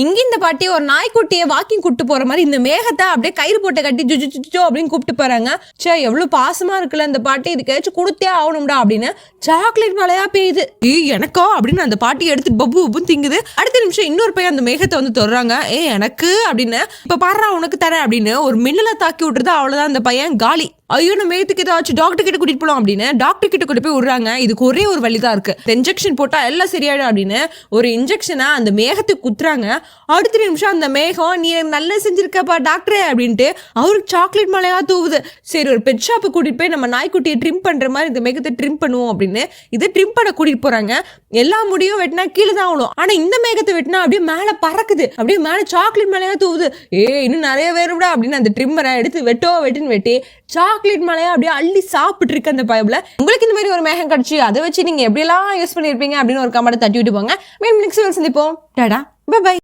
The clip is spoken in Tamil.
இங்க இந்த பாட்டி ஒரு நாய்க்குட்டியை வாக்கிங் கூப்பிட்டு போற மாதிரி இந்த மேகத்தை அப்படியே கயிறு போட்டு கட்டி ஜுஜுச்சோ அப்படின்னு கூப்பிட்டு போறாங்க. சே எவ்வளவு பாசமா இருக்குல்ல இந்த பாட்டி, இதுக்காச்சும் கொடுத்தே ஆகணும்டா அப்படின்னு சாக்லேட் மழையா பெய்யுது. எனக்கா அப்படின்னு அந்த பாட்டி எடுத்துட்டு பப்பு பப்புன்னு திங்குது. அடுத்த நிமிஷம் இன்னொரு பையன் அந்த மேகத்தை வந்து தொடுறாங்க. எனக்கு அப்படின்னு இப்ப பாடுறா உனக்கு தரேன் அப்படின்னு ஒரு மின்னலை தாக்கி விட்டுருது. அவ்வளவுதான் அந்த பையன் காலி. ஐயோ நம்ம மேகத்துக்கு ஏதாச்சும் டாக்டர் கிட்ட கூட்டிட்டு போலாம் அப்படின்னு டாக்டர் கிட்ட கூட்டி போய் விடுறாங்க. இதுக்கு ஒரே ஒரு வழிதான் இருக்கு, இன்ஜெக்ஷன் போட்டா எல்லாம் சரியாயிடும் அப்படின்னு ஒரு இன்ஜெக்ஷனை அந்த மேகத்துக்கு குத்துறாங்க. அடுத்த நிமிஷம் அந்த மேகம் நீ நல்லா செஞ்சிருக்கப்பா டாக்டரே அப்படின்ட்டு அவருக்கு சாக்லேட் மலையா தூவுது. சரி ஒரு பெட் ஷாப்பு கூட்டிட்டு போய் நம்ம நாய்க்குட்டியை ட்ரிம் பண்ற மாதிரி இந்த மேகத்தை ட்ரிம் பண்ணுவோம் அப்படின்னு இதை ட்ரிம் பண்ண கூட்டிட்டு போறாங்க. எல்லா முடியும் வெட்டினா கீழே தான் ஆகணும், ஆனா இந்த மேகத்தை வெட்டினா அப்படியே மேல பறக்குது, அப்படியே மேல சாக்லேட் மலையா தூவுது. இன்னும் நிறைய வேறுடா அப்படின்னு அந்த ட்ரிம்மரை எடுத்து வெட்டுன்னு வெட்டி சாக்லேட் மலையா அப்படியே அள்ளி சாப்பிட்டு இருக்கு அந்த பயப்புல. உங்களுக்கு இந்த மாதிரி ஒரு மேகம் கிடைச்சி அதை வச்சு நீங்க எப்படியெல்லாம் யூஸ் பண்ணிருப்பீங்க அப்படின்னு ஒரு கமெண்ட் தட்டி விட்டு போங்க. மேலும் நெக்ஸ்ட் சந்திப்போம். Tata bye by.